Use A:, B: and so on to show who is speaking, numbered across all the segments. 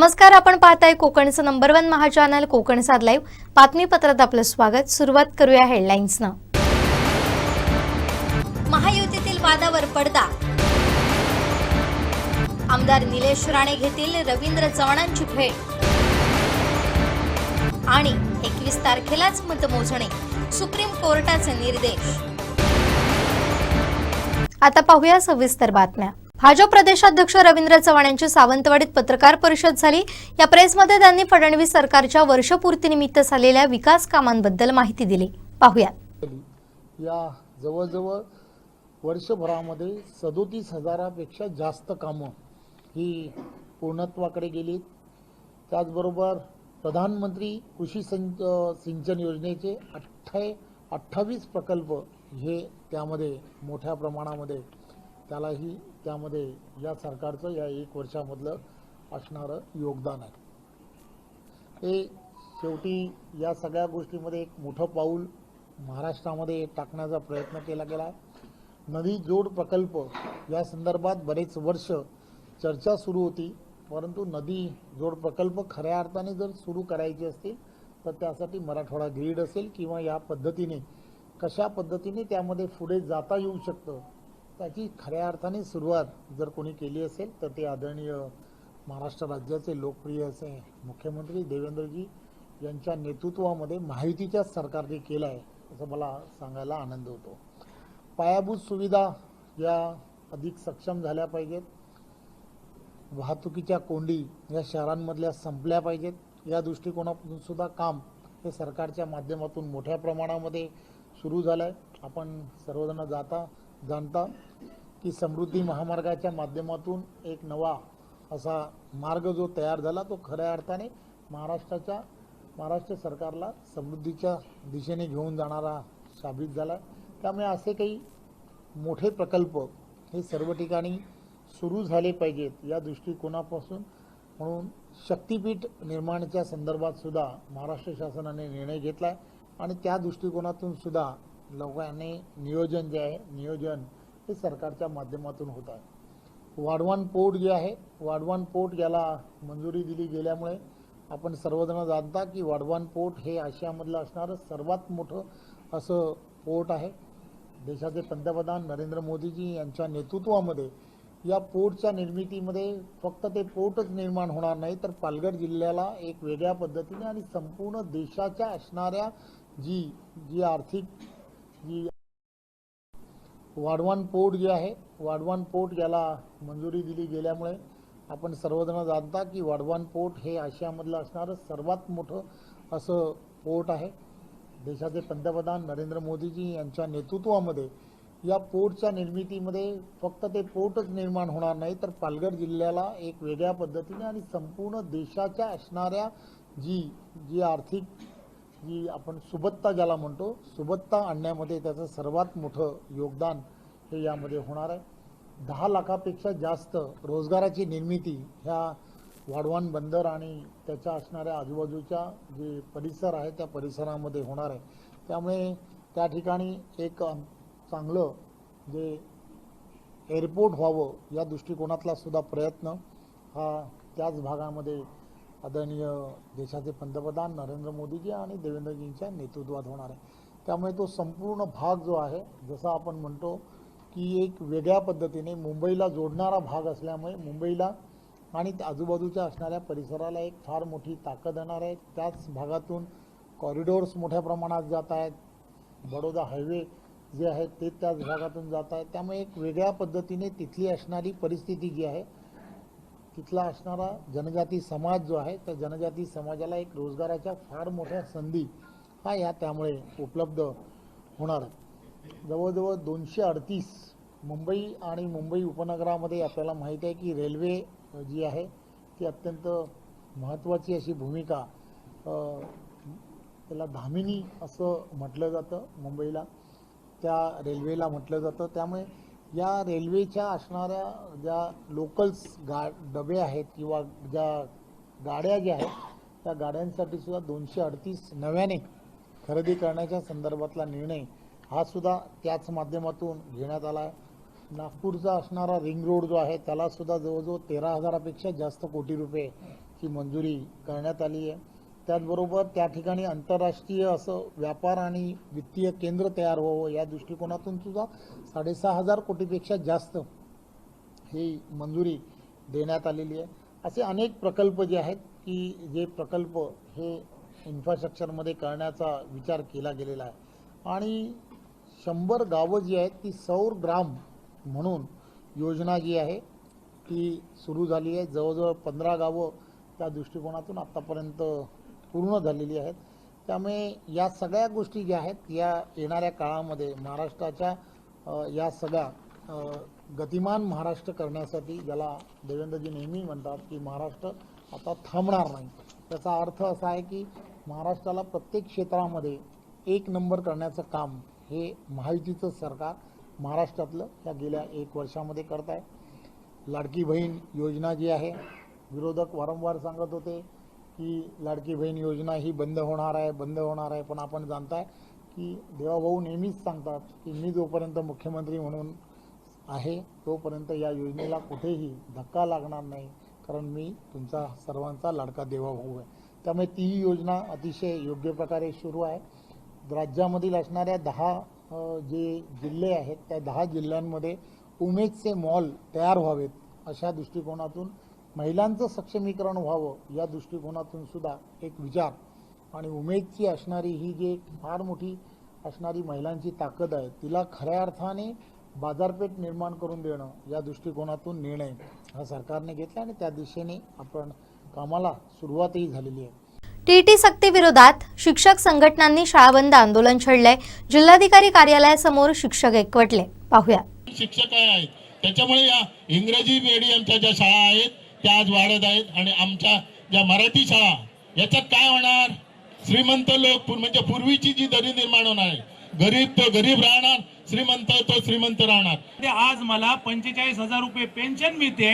A: नमस्कार, आपण पाहताय कोकणचं नंबर 1 महा चॅनल कोकण साध लाईव्ह बातमीपत्रात आपलं स्वागत। सुरुवात करूया हेडलाईन्सनं। महायुतीतील वादावर पडदा, आमदार निलेश राणे घेतील रवींद्र चव्हाणांची भेट आणि 21 तारखेलाच मतमोजणी, सुप्रीम कोर्टाचे निर्देश। आता पाहूया सविस्तर बातम्या। भाजप प्रदेशाध्यक्ष रवींद्र चव्हाण यांची सावंतवाडीत पत्रकार परिषद झाली। या प्रेसमध्ये त्यांनी फडणवीस सरकारच्या वर्षपूर्तीनिमित्त झालेल्या विकास कामांबद्दल माहिती दिली। पाहूया।
B: या जवळजवळ वर्षभरामध्ये 37,000पेक्षा जास्त कामं ही पूर्णत्वाकडे गेली। त्याचबरोबर प्रधानमंत्री कृषी सिंचन योजनेचे 28 प्रकल्प हे त्यामध्ये मोठ्या प्रमाणामध्ये त्यामध्ये या सरकारचं या 1 वर्षामधलं असणारं योगदान आहे। हे शेवटी या सगळ्या गोष्टीमध्ये एक मोठं पाऊल महाराष्ट्रामध्ये टाकण्याचा प्रयत्न केला गेला आहे। नदी जोड प्रकल्प या संदर्भात बरेच वर्ष चर्चा सुरू होती, परंतु नदी जोड प्रकल्प खऱ्या अर्थाने जर सुरू करायचे असतील तर त्यासाठी मराठवाडा ग्रीड असेल किंवा या पद्धतीने कशा पद्धतीने त्यामध्ये पुढे जाता येऊ शकतं त्याची खऱ्या अर्थाने सुरुवात जर कोणी केली असेल तर ते आदरणीय महाराष्ट्र राज्याचे लोकप्रिय असे मुख्यमंत्री देवेंद्रजी यांच्या नेतृत्वामध्ये महायुतीच्या सरकारने केलं आहे असं मला सांगायला आनंद होतो। पायाभूत सुविधा या अधिक सक्षम झाल्या पाहिजेत। वाहतुकीच्या कोंडी या शहरांमधल्या संपल्या पाहिजेत। या दृष्टिकोनातून सुद्धा काम हे सरकारच्या माध्यमातून मोठ्या प्रमाणामध्ये सुरू झालं आहे। आपण सर्वजण जाणता की समृद्धी महामार्गाच्या माध्यमातून एक नवा असा मार्ग जो तयार झाला तो खऱ्या अर्थाने महाराष्ट्र सरकारला समृद्धीच्या दिशेने घेऊन जाणारा साबित झाला। त्यामुळे असे काही मोठे प्रकल्प हे सर्व ठिकाणी सुरू झाले पाहिजेत या दृष्टिकोनापासून म्हणून शक्तीपीठ निर्माणाच्या संदर्भात सुद्धा महाराष्ट्र शासनाने निर्णय घेतला आहे आणि त्या दृष्टिकोनातून सुद्धा लोकांनी नियोजन हे सरकारच्या माध्यमातून होत आहे। वाढवण पोर्ट जे आहे वाढवण पोर्ट याला मंजुरी दिली गेल्यामुळे आपण सर्वजण जाणता की वाढवण पोर्ट हे आशियामधलं असणारं सर्वात मोठं असं पोर्ट आहे। देशाचे पंतप्रधान नरेंद्र मोदीजी यांच्या नेतृत्वामध्ये या पोर्टच्या निर्मितीमध्ये फक्त ते पोर्टच निर्माण होणार नाही तर पालघर जिल्ह्याला एक वेगळ्या पद्धतीने आणि संपूर्ण देशाच्या असणाऱ्या जी आर्थिक वाढवण पोर्ट जे आहे वाढवण पोर्ट याला मंजुरी दिली गेल्यामुळे आपण सर्वजण जाणता की वाढवण पोर्ट हे आशियामधलं असणारं सर्वात मोठं असं पोर्ट आहे। देशाचे पंतप्रधान नरेंद्र मोदीजी यांच्या नेतृत्वामध्ये या पोर्टच्या निर्मितीमध्ये फक्त ते पोर्टच निर्माण होणार नाही तर पालघर जिल्ह्याला एक वेगळ्या पद्धतीने आणि संपूर्ण देशाच्या असणाऱ्या जी आर्थिक आपण सुबत्ता ज्याला म्हणतो सुबत्ता आणण्यामध्ये त्याचं सर्वात मोठं योगदान हे यामध्ये होणार आहे। 10 लाखापेक्षा जास्त रोजगाराची निर्मिती ह्या वाढवण बंदर आणि त्याच्या असणाऱ्या आजूबाजूच्या जे परिसर आहे त्या परिसरामध्ये होणार आहे। त्यामुळे त्या ठिकाणी एक चांगलं जे एअरपोर्ट व्हावं या दृष्टिकोनातला सुद्धा प्रयत्न हा त्याच भागामध्ये आदरणीय देशाचे पंतप्रधान नरेंद्र मोदीजी आणि देवेंद्रजींच्या नेतृत्वात होणार आहे। त्यामुळे तो संपूर्ण भाग जो आहे जसा आपण म्हणतो की एक वेगळ्या पद्धतीने मुंबईला जोडणारा भाग असल्यामुळे मुंबईला आणि आजूबाजूच्या असणाऱ्या परिसराला एक फार मोठी ताकद येणार आहे। त्याच भागातून कॉरिडॉर्स मोठ्या प्रमाणात जात आहेत। बडोदा हायवे जे आहे ते त्याच भागातून जात आहे। त्यामुळे एक वेगळ्या पद्धतीने तिथली असणारी परिस्थिती जी आहे तिथला असणारा जनजाती समाज जो आहे त्या जनजाती समाजाला एक रोजगाराच्या फार मोठ्या संधी ह्या त्यामुळे उपलब्ध होणार आहे। जवळजवळ 238 मुंबई आणि मुंबई उपनगरामध्ये आपल्याला माहिती आहे की रेल्वे जी आहे ती अत्यंत महत्त्वाची अशी भूमिका त्याला धामिनी असं म्हटलं जातं मुंबईला त्या रेल्वेला म्हटलं जातं। त्यामुळे या रेल्वेच्या असणाऱ्या ज्या लोकल्स डबे आहेत किंवा ज्या गाड्या ज्या आहेत त्या गाड्यांसाठी सुद्धा 238 नव्याने खरेदी करण्याच्या संदर्भातला निर्णय हा सुद्धा त्याच माध्यमातून घेण्यात आला आहे। नागपूरचा असणारा रिंग रोड जो आहे त्याला सुद्धा जवळजवळ 13,000पेक्षा जास्त कोटी रुपये ची मंजुरी करण्यात आली आहे। त्याचबरोबर त्या ठिकाणी आंतरराष्ट्रीय असं व्यापार आणि वित्तीय केंद्र तयार व्हावं या दृष्टिकोनातून सुद्धा 6,500 कोटीपेक्षा जास्त ही मंजुरी देण्यात आलेली आहे। असे अनेक प्रकल्प जे आहेत की जे प्रकल्प हे इन्फ्रास्ट्रक्चरमध्ये करण्याचा विचार केला गेलेला आहे आणि 100 गावं जी आहेत ती सौर ग्राम म्हणून योजना जी आहे ती सुरू झाली आहे। जवळजवळ 15 गावं त्या दृष्टिकोनातून आत्तापर्यंत पूर्ण झालेली आहेत। त्यामुळे या सगळ्या गोष्टी ज्या आहेत या येणाऱ्या काळामध्ये महाराष्ट्राच्या या सगळ्या गतिमान महाराष्ट्र करण्यासाठी, ज्याला देवेंद्रजी नेहमी म्हणतात की महाराष्ट्र आता थांबणार नाही, त्याचा अर्थ असा आहे की महाराष्ट्राला प्रत्येक क्षेत्रामध्ये एक नंबर करण्याचं काम हे महायुतीचं सरकार महाराष्ट्रातलं या गेल्या 1 वर्षामध्ये करत आहे। लाडकी बहीण योजना जी आहे, विरोधक वारंवार सांगत होते की लाडकी बहीण योजना ही बंद होणार आहे, पण आपण जाणताय की देवाभाऊ नेहमीच सांगतात की मी जोपर्यंत मुख्यमंत्री म्हणून आहे तोपर्यंत या योजनेला कुठेही धक्का लागणार नाही, कारण मी तुमचा सर्वांचा लाडका देवाभाऊ आहे। त्यामुळे ती योजना अतिशय योग्य प्रकारे सुरू आहे। राज्यामधील असणाऱ्या 10 जे जिल्हे आहेत त्या 10 जिल्ह्यांमध्ये उमेदचे मॉल तयार व्हावेत अशा दृष्टिकोनातून, महिलांचं सक्षमीकरण व्हावं या दृष्टिकोनातून सुद्धा एक विचार आणि उमेदची असणारी ही जी फार मोठी असणारी महिलांची ताकद आहे तिला खऱ्या अर्थाने बाजारपेठ निर्माण करून देणं या दृष्टिकोनातून निर्णय हा सरकारने घेतला आणि त्या दिशेने आपण कामाला सुरुवातही झालेली आहे।
A: टीईटी सक्तीविरोधात शिक्षक संघटनांनी शाळाबंद आंदोलन छेडले। जिल्हाधिकारी कार्यालयासमोर शिक्षक एकवटले। पाहूया।
C: शिक्षक आहेत त्याच्यामुळे या इंग्रजी मीडियमच्या ज्या शाळा आहेत त्या आज वाढत आहेत आणि आमच्या ज्या मराठी शाळा याच्यात काय होणार, श्रीमंत लोक म्हणजे पूर्वीची जी दरी निर्माण होणार आहे, गरीब तो गरीब राहणार, श्रीमंत तो श्रीमंत राहणार।
D: आज मला 45,000 रुपये पेन्शन मिळते,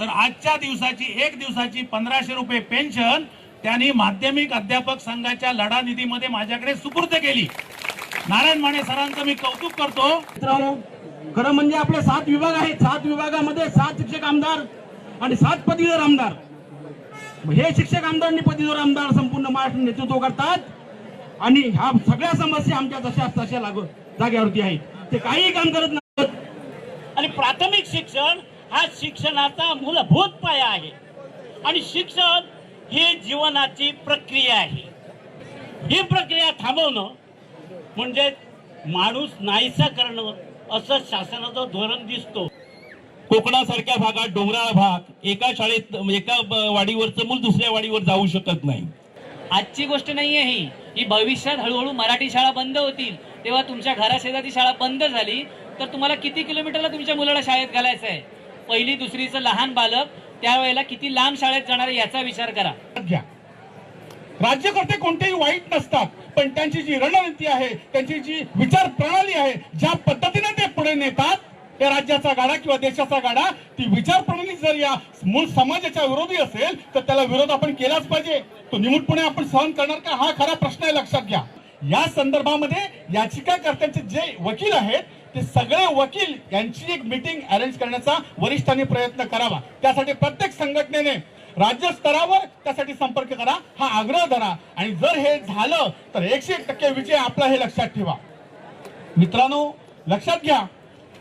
D: तर आजच्या दिवसाची 1 दिवसाची 1500 रुपये पेन्शन त्यांनी माध्यमिक अध्यापक संघाच्या लढा निधीमध्ये माझ्याकडे सुपूर्द केली। नारायण माने सरांचं मी कौतुक करतो।
E: मित्रांनो, खरं म्हणजे आपले 7 विभाग आहेत, 7 विभागामध्ये 7 शिक्षक आमदार आणि 7 पदवीधर आमदार। हे शिक्षक आमदार आणि पदवीधर आमदार संपूर्ण महाराष्ट्र नेतृत्व करतात आणि ह्या सगळ्या समस्या आमच्या तशा लागू जागेवरती आहेत, ते काही काम करत नाहीत।
F: आणि प्राथमिक शिक्षण हा शिक्षणाचा मूलभूत पाया आहे आणि शिक्षण ही जीवनाची प्रक्रिया आहे। ही प्रक्रिया थांबवणं म्हणजे माणूस नाहीसा करणं असं शासनाचं धोरण दिसतो।
C: कोकणासारख्या भागात डोंगराळ भाग, एका शाळेत एका वाडीवरचं मूल दुसऱ्या वाडीवर जाऊ शकत नाही।
G: आजची गोष्ट नाहीये ही भविष्यात हळूहळू मराठी शाळा बंद होतील, तेव्हा तुमच्या घराशेजारी शाळा बंद झाली तर तुम्हाला किती किलोमीटरला तुमच्या मुलाला शाळेत घालायचं आहे। पहिली दुसरीचं लहान बालक त्यावेळेला किती लांब शाळेत जाणार आहे याचा विचार करा।
E: राज्यकर्ते कोणतेही वाईट नसतात, पण त्यांची जी रणनीती आहे, त्यांची जी विचार प्रणाली आहे, ज्या पद्धतीने ते पुढे नेतात त्या राज्याचा गाडा किंवा देशाचा गाडा, ती विचार प्रणाली जर या मूळ समाजाच्या विरोधी असेल तर त्याला विरोध आपण केलाच पाहिजे। तो निमूटपणे आपण सहन करणार का, हा खरा प्रश्न आहे, लक्षात घ्या। या संदर्भामध्ये याचिकाकर्त्यांचे जे वकील आहेत ते सगळे वकील यांची एक मीटिंग अरेंज करण्याचा वरिष्ठांनी प्रयत्न करावा। त्यासाठी प्रत्येक संघटनेने राज्य स्तरावर त्यासाठी संपर्क करा, हा आग्रह धरा आणि जर हे झालं तर 101% विजय आपला, हे लक्षात ठेवा। मित्रांनो, लक्षात घ्या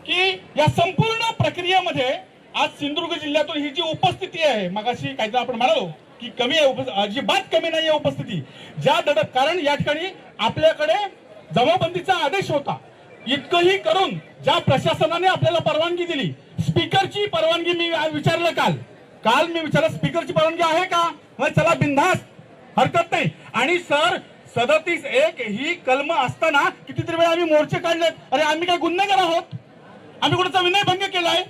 E: की या संपूर्ण प्रक्रियेमध्ये आज सिंधुदुर्ग जिल्ह्यातून ही जी उपस्थिती आहे, मगाशी काहीतरी आपण म्हणालो की कमी आहे, अजिबात कमी नाही आहे उपस्थिती। ज्या दडप, कारण या ठिकाणी आपल्याकडे जमाबंदीचा आदेश होता, इतकंही करून ज्या प्रशासनाने आपल्याला परवानगी दिली, स्पीकरची परवानगी मी विचारलं काल मी विचारलं स्पीकरची परवानगी आहे का, चला बिनधास्त, हरकत नाही। आणि सर 37(1) ही कलम असताना कितीतरी वेळा आम्ही मोर्चे काढलेत। अरे आम्ही काय गुन्हेगार आहोत? आम्ही कोणाचा विनयभंग केलाय?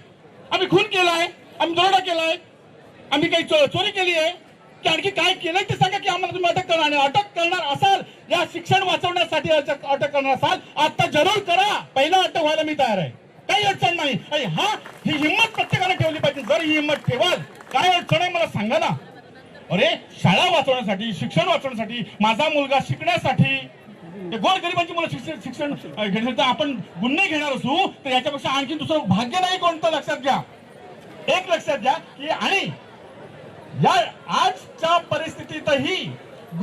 E: आम्ही खून केलाय? आम्ही दरोडा केलाय? आम्ही काही चोरी केली आहे की आणखी काय केलंय ते सांगा की आम्हाला तुम्ही अटक करणार, आणि अटक करणार असाल, या शिक्षण वाचवण्यासाठी अटक करणार असाल, आता जरूर करा, पहिला अटक व्हायला मी तयार आहे, काही अडचण नाही। आणि ही हिंमत प्रत्येकाने ठेवली पाहिजे। जर ही हिंमत ठेवाल, काय अडचण आहे मला सांगा ना। अरे शाळा वाचवण्यासाठी, शिक्षण वाचवण्यासाठी, माझा मुलगा शिकण्यासाठी, गोरगरिबांची मुलं शिक्षण घेण्यासाठी आपण गुन्हे घेणार असू तर याच्यापेक्षा आणखी दुसरं भाग्य नाही कोणतं, लक्षात घ्या। एक लक्षात घ्या की आणि या आजच्या परिस्थितीतही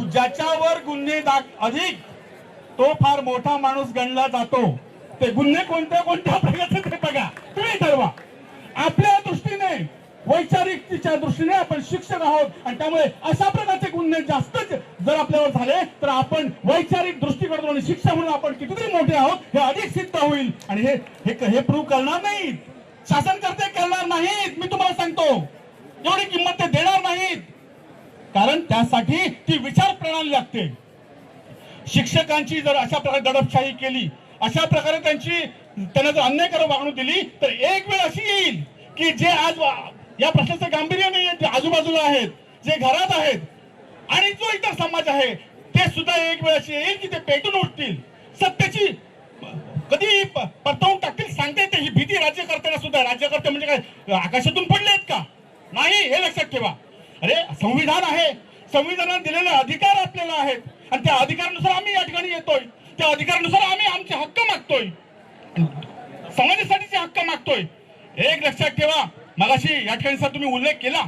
E: ज्याच्यावर गुन्हे अधिक तो फार मोठा माणूस गणला जातो. ते गुन्हे कोणत्या कोणत्या प्रकारचे ते बघा, तुम्ही ठरवा. आपल्या दृष्टीने वैचारिकतेच्या दृष्टीने आपण शिक्षक आहोत आणि त्यामुळे अशा प्रकारचे गुन्हे जास्तच जर आपल्यावर झाले तर आपण वैचारिक दृष्टीकोनातून आणि शिक्षक म्हणून आपण कितीतरी मोठे आहोत हे अधिक सिद्ध होईल. आणि हे प्रूव्ह करणार नाहीत, शासनकर्ते करणार नाहीत. मी तुम्हाला सांगतो, एवढी किंमत ते देणार नाहीत, कारण त्यासाठी ती विचार प्रणाली लागते. शिक्षकांची जर अशा प्रकारे दडपशाही केली, अशा प्रकारे त्यांना जर अन्यायकारक वागणूक दिली तर एक वेळ अशी येईल की जे आज या प्रश्नाचं गांभीर्य नाही, जे आजूबाजूला आहेत, जे घरात आहेत आणि जो इतर समाज आहे ते सुद्धा एक वेळ अशी येईल की ते पेटून उठतील, सत्तेची कधी परतवून टाकतील सांगते येते. ही भीती राज्यकर्त्यांना सुद्धा. राज्यकर्ते म्हणजे काय आकाशातून पडलेत का? नाही, हे लक्षात ठेवा. अरे संविधान आहे, संविधानात दिलेले अधिकार आपल्याला आहेत आणि त्या अधिकारानुसार आम्ही या ठिकाणी येतोय. त्या अधिकारानुसार आम्ही आमचे हक्क मागतोय, समाजासाठीचे हक्क मागतोय. एक लक्षात ठेवा, मगाशी या ठिकाणी सर तुम्ही उल्लेख केला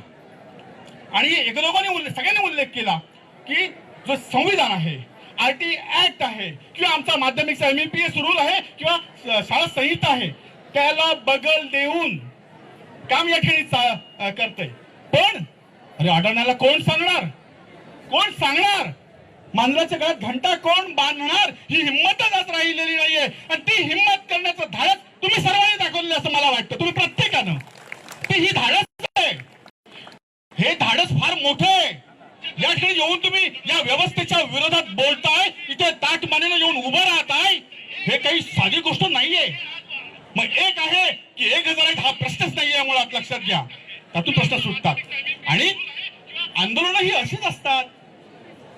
E: आणि सगळ्यांनी उल्लेख केला की जो संविधान आहे, आरटी ऍक्ट आहे किंवा आमचा माध्यमिकचा MAPS रूल आहे किंवा शाळा संहिता आहे, त्याला बगल देऊन काम या ठिकाणी करतंय. पण अरे अडवण्याला कोण सांगणार? मांजराच्या गळ्यात घंटा कोण बांधणार? ही हिंमतच आज राहिलेली नाहीये आणि ती हिंमत करण्याचं धाडस तुम्ही सर्वांनी दाखवलेलं असं मला वाटतं. तुम्ही प्रत्येकानं ही धाडस आहे, हे धाडस फार मोठं आहे. या ठिकाणी येऊन तुम्ही या व्यवस्थेच्या विरोधात बोलताय, इथे ताठ मानेनं येऊन उभं राहताय, हे काही साधी गोष्ट नाहीये. मग एक आहे की 1001 हा प्रश्नच नाहीये, मुळात लक्षात घ्या. त्यातून प्रश्न सुटतात आणि आंदोलनं ही अशीच असतात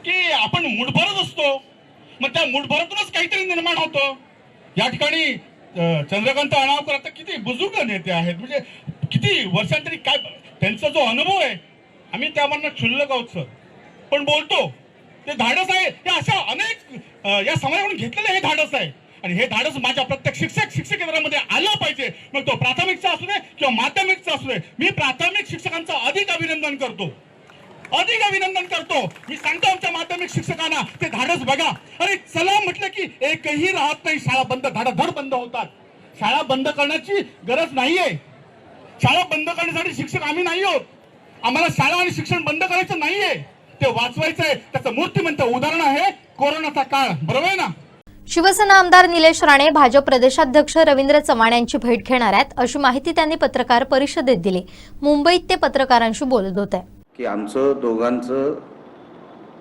E: की आपण मुठभरच असतो, मग त्या मुठभरातूनच काहीतरी निर्माण होतं. या ठिकाणी चंद्रकांत अणावकर आता किती बुजुर्ग नेते आहेत, म्हणजे किती वर्षांतरी काय त्यांचा जो अनुभव आहे, आम्ही त्यामधनं क्षुल्लक आहोत सर, पण बोलतो. ते धाडस आहे, हे अशा अनेक या समाजाकडून घेतलेलं हे धाडस आहे आणि हे धाडस माझ्या प्रत्येक शिक्षकेतरामध्ये आलं पाहिजे. मग तो प्राथमिकचा असू दे किंवा माध्यमिकचा असू दे. मी प्राथमिक शिक्षकांचं अधिक अभिनंदन करतो. मी सांगतो आमच्या माध्यमिक शिक्षकांना, ते धाडस बघा. अरे चला म्हटलं की एकही राहत नाही, शाळा बंद धडाधड बंद होतात. शाळा बंद करण्याची गरज नाहीये. शाळा बंद करण्यासाठी शिक्षक आम्ही नाही आहोत. आम्हाला शाळा आणि शिक्षण बंद करायचं नाहीये, ते वाचवायचंय. त्याचं मूर्तिमंत उदाहरण आहे कोरोनाचा काळ, बरोबर आहे ना?
A: शिवसेना आमदार निलेश राणे भाजप प्रदेशाध्यक्ष रवींद्र चव्हाण यांची भेट घेणार आहेत, अशी माहिती त्यांनी पत्रकार परिषदेत दिली. मुंबईत ते पत्रकारांशी बोलत होते.
H: की आमचं दोघांचं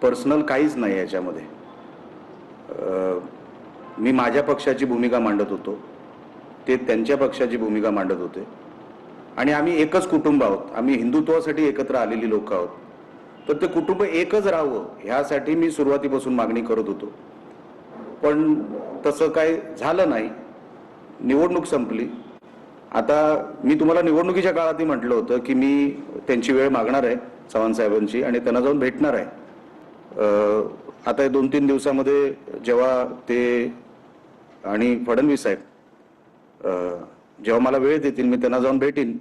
H: पर्सनल काहीच नाही याच्यामध्ये. मी माझ्या पक्षाची भूमिका मांडत होतो, ते त्यांच्या पक्षाची भूमिका मांडत होते आणि आम्ही एकच कुटुंब आहोत. आम्ही हिंदुत्वासाठी एकत्र आलेली लोक आहोत. तर ते कुटुंब एकच राहावं ह्यासाठी मी सुरुवातीपासून मागणी करत होतो, पण तसं काय झालं नाही. निवडणूक संपली. आता मी तुम्हाला निवडणुकीच्या काळातही म्हटलं होतं की मी त्यांची वेळ मागणार आहे चव्हाण साहेबांची आणि त्यांना जाऊन भेटणार आहे. आता 2-3 दिवसामध्ये जेव्हा ते आणि फडणवीस साहेब जेव्हा मला वेळ देतील मी त्यांना जाऊन भेटीन,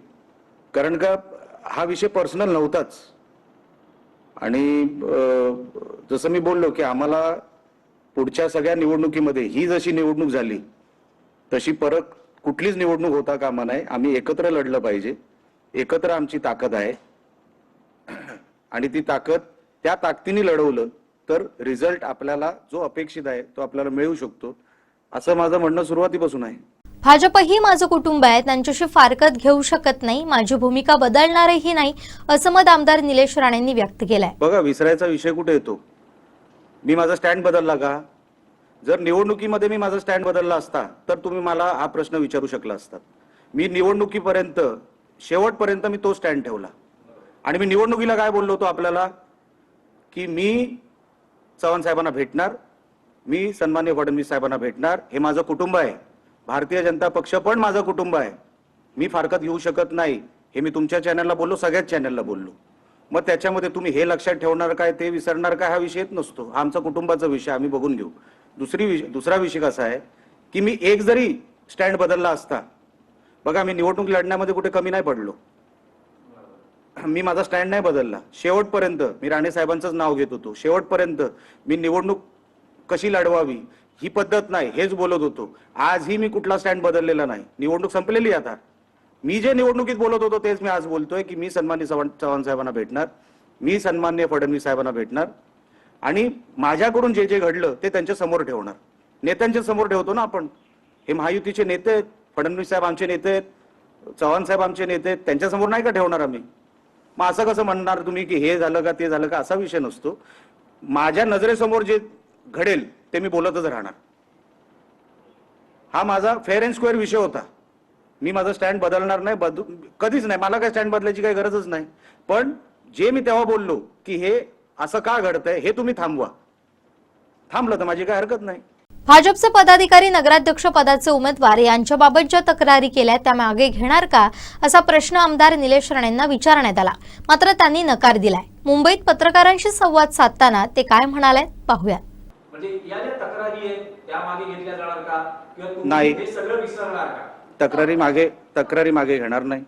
H: कारण का हा विषय पर्सनल नव्हताच. आणि जसं मी बोललो की आम्हाला पुढच्या सगळ्या निवडणुकीमध्ये ही जशी निवडणूक झाली तशी परत कुठलीच निवडणूक होता कामा नये. आम्ही एकत्र लढलं पाहिजे. एकत्र आमची ताकद आहे आणि ती ताकद त्या ताकदीने लढवलं तर रिझल्ट आपल्याला जो अपेक्षित आहे तो आपल्याला मिळू शकतो, असं माझं म्हणणं सुरुवातीपासून आहे.
A: भाजप ही माझं कुटुंब आहे, त्यांच्याशी फारकत घेऊ शकत नाही, माझी भूमिका बदलणारही नाही, असं मत आमदार निलेश राणेंनी व्यक्त केलंय.
H: बघा, विसरायचा विषय कुठे येतो? मी माझा स्टँड बदलला का? जर निवडणुकीमध्ये मी माझा स्टँड बदलला असता तर तुम्ही मला हा प्रश्न विचारू शकला असतात. मी निवडणुकीपर्यंत शेवटपर्यंत मी तो स्टँड ठेवला आणि मी निवडणुकीला काय बोललो होतो आपल्याला की मी चव्हाण साहेबांना भेटणार, मी सन्माननीय फडणवीस साहेबांना भेटणार. हे माझं कुटुंब आहे. भारतीय जनता पक्ष पण माझं कुटुंब आहे. मी फारकत घेऊ शकत नाही हे मी तुमच्या चॅनलला बोललो, सगळ्याच चॅनलला बोललो. मग त्याच्यामध्ये तुम्ही हे लक्षात ठेवणार काय, ते विसरणार काय, हा विषयच नसतो. हा आमचा कुटुंबाचा विषय, आम्ही बघून घेऊ. दुसरा विषय कसा आहे की मी एक जरी स्टँड बदलला असता, बघा मी निवडणूक लढण्यामध्ये कुठे कमी नाही पडलो. मी माझा स्टँड नाही बदलला. शेवटपर्यंत मी राणे साहेबांचंच नाव घेत होतो. शेवटपर्यंत मी निवडणूक कशी लढवावी ही पद्धत नाही हेच बोलत होतो. आजही मी कुठला स्टँड बदललेला नाही. निवडणूक संपलेली आता. मी जे निवडणुकीत बोलत होतो तेच मी आज बोलतोय की मी सन्माननीय चव्हाण साहेबांना भेटणार, मी सन्माननीय फडणवीस साहेबांना भेटणार आणि माझ्याकडून जे जे घडलं ते त्यांच्या समोर ठेवणार. नेत्यांच्या समोर ठेवतो ना आपण. हे महायुतीचे नेते आहेत, फडणवीस साहेब आमचे नेते आहेत, चव्हाण साहेब आमचे नेते आहेत, त्यांच्या समोर नाही का ठेवणार आम्ही? मग असं कसं म्हणणार तुम्ही की हे झालं का ते झालं का? असा विषय नसतो. माझ्या नजरेसमोर जे घडेल ते मी बोलतच राहणार. हा माझा फेअर अँड स्क्वेअर विषय होता. मी माझा स्टँड बदलणार नाही, कधीच नाही. मला काय स्टँड बदलायची काही गरजच नाही. पण जे मी तेव्हा बोललो की हे असं का घडतंय हे तुम्ही थांबवा, थांबलं तर माझी काय हरकत नाही.
A: भाजपचे पदाधिकारी नगराध्यक्ष पदाचे उमेदवार यांच्याबाबत ज्या तक्रारी केल्या त्या मागे घेणार का असा प्रश्न आमदार निलेश राणेंना विचारण्यात आला, मात्र त्यांनी नकार दिलाय. मुंबईत पत्रकारांशी संवाद साधताना ते काय म्हणाले पाहूया.
I: म्हणजे या ज्या तक्रारी आहेत त्या मागे घेतल्या जाणार का किंवा तुम्ही
H: नाही.
I: हे सगळं विसरणार का?
H: तक्रारी मागे घेणार नाही.